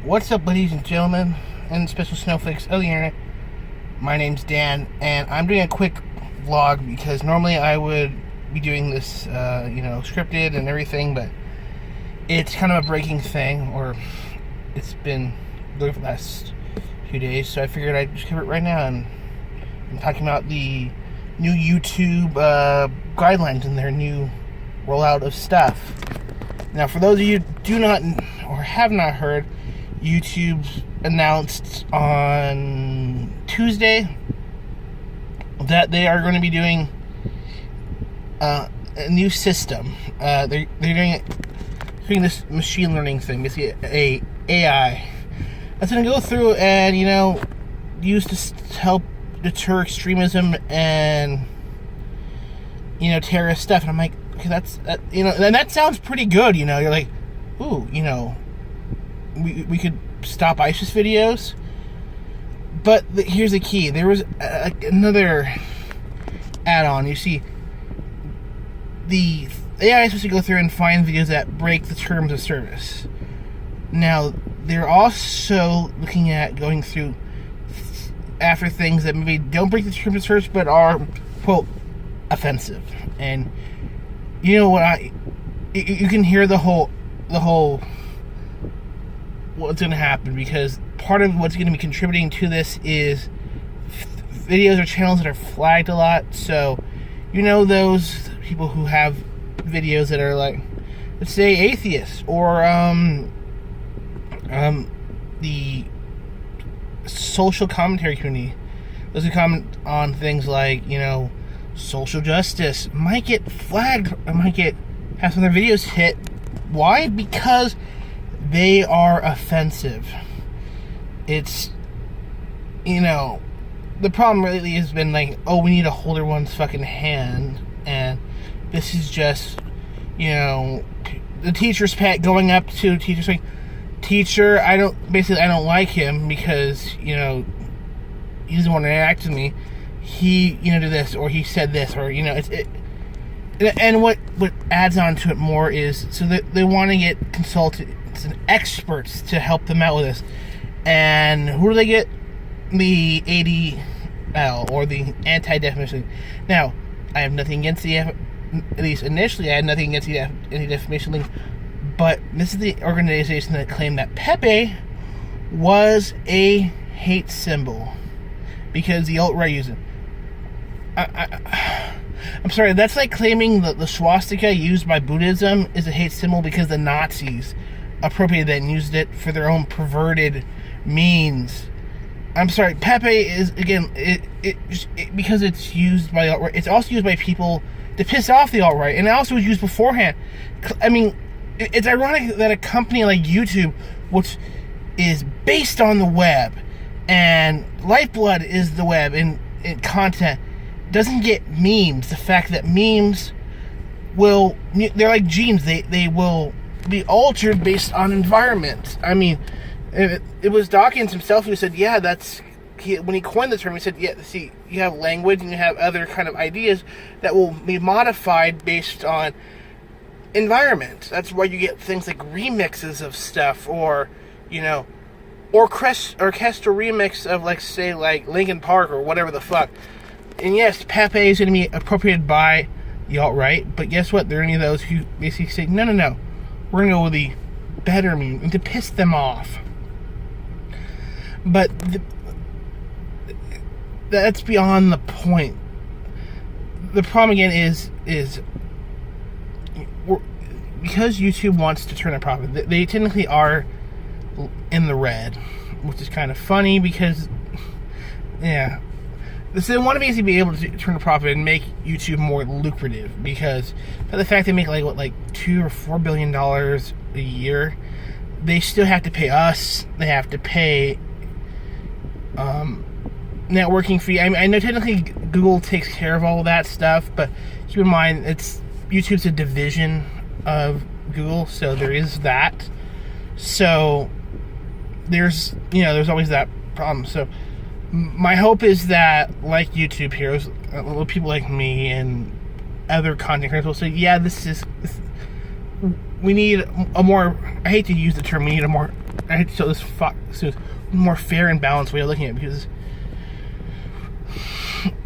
What's up, ladies and gentlemen, and special snowflakes of the internet? My name's Dan, and I'm doing a quick vlog because normally I would be doing this, scripted and everything, but it's kind of a breaking thing, or it's been doing for the last few days, so I figured I'd just cover it right now. And I'm talking about the new YouTube guidelines and their new rollout of stuff. Now, for those of you who do not or have not heard, YouTube's announced on Tuesday that they are going to be doing a new system. They're doing this machine learning thing, basically a AI that's going to go through and use to help deter extremism and terrorist stuff. And I'm like, okay, and that sounds pretty good. You're like, ooh, we could stop ISIS videos. But here's the key. There was another add-on. You see, the AI is supposed to go through and find videos that break the terms of service. Now, they're also looking at going through after things that maybe don't break the terms of service but are, quote, offensive. And you know what, you can hear the whole what's going to happen, because part of what's going to be contributing to this is videos or channels that are flagged a lot. So those people who have videos that are like, let's say, atheists, or the social commentary community, those who comment on things like social justice, might get flagged, or might have some of their videos hit. Why? Because they are offensive. It's the problem really has been like, oh, we need to hold everyone's fucking hand, and this is just the teacher's pet going up to teachers saying, teacher, I don't like him because he doesn't want to interact with me. He did this, or he said this, or and what adds on to it more is, so that they want to get consultants and experts to help them out with this. And who do they get? The ADL, or the Anti-Defamation. Now, I have nothing against at least initially, I had nothing against the Anti-Defamation League, but this is the organization that claimed that Pepe was a hate symbol because the alt-right used it. I'm sorry, that's like claiming the swastika used by Buddhism is a hate symbol because the Nazis appropriated that and used it for their own perverted means. I'm sorry, Pepe is, again, because it's used by the alt-right, it's also used by people to piss off the alt-right, and it also was used beforehand. I mean, it's ironic that a company like YouTube, which is based on the web, and lifeblood is the web and content, doesn't get memes. The fact that memes they're like genes, they will be altered based on environment. I mean, it was Dawkins himself who said, yeah, when he coined the term, he said, yeah, see, you have language and you have other kind of ideas that will be modified based on environment. That's why you get things like remixes of stuff, or orchestra remix of, like, say, like Linkin Park or whatever the fuck. And yes, Pepe is going to be appropriated by the alt-right, but guess what? There are any of those who basically say, no, we're going to go with the better meme, and to piss them off. But that's beyond the point. The problem again is because YouTube wants to turn a profit, they technically are in the red, which is kind of funny because, yeah, so they want to basically be able to turn a profit and make YouTube more lucrative, because by the fact they make like $2 or $4 billion a year, they still have to pay us. They have to pay networking fee. I mean, I know technically Google takes care of all of that stuff, but keep in mind YouTube's a division of Google, so there is that. So there's always that problem. So my hope is that, like YouTube heroes, little people like me and other content creators will say, yeah, this we need a more, I hate to use the term, we need a more, I hate to show this more fair and balanced way of looking at it,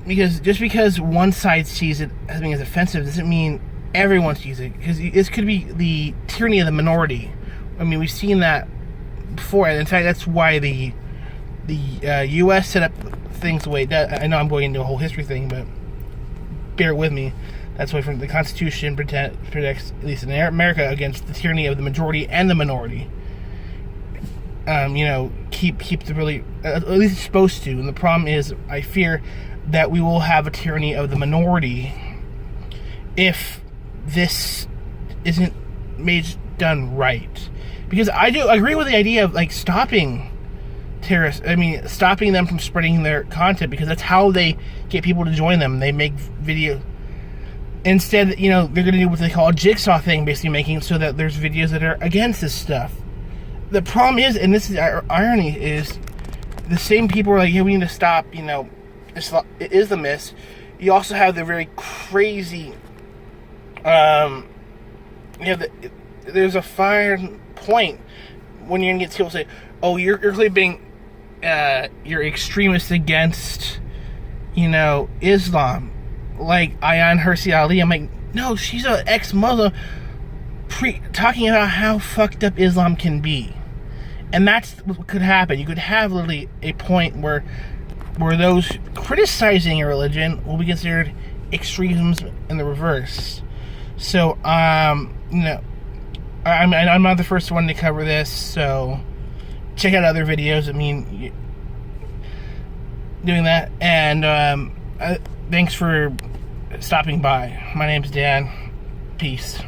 because just because one side sees it as being as offensive doesn't mean everyone sees it, because this could be the tyranny of the minority. I mean, we've seen that before, and in fact, that's why the U.S. set up things the way it does. I know I'm going into a whole history thing, but bear with me. That's why the Constitution protects, at least in America, against the tyranny of the majority and the minority. Keep the really, at least it's supposed to. And the problem is, I fear that we will have a tyranny of the minority if this isn't done right. Because I agree with the idea of like stopping terrorists. I mean, stopping them from spreading their content, because that's how they get people to join them. They make video. Instead, they're going to do what they call a jigsaw thing, basically making it so that there's videos that are against this stuff. The problem is, and this is irony, is the same people are like, yeah, we need to stop, Islamists. You also have the very crazy, there's a fine point when you're going to get people say, oh, you're clearly being, you're extremist against, Islam. Like Ayaan Hirsi Ali. I'm like, no, she's an ex-Muslim talking about how fucked up Islam can be. And that's what could happen. You could have literally a point where those criticizing a religion will be considered extremism in the reverse. So, I'm not the first one to cover this, so check out other videos. I mean, doing that. And thanks for stopping by. My name's Dan. Peace.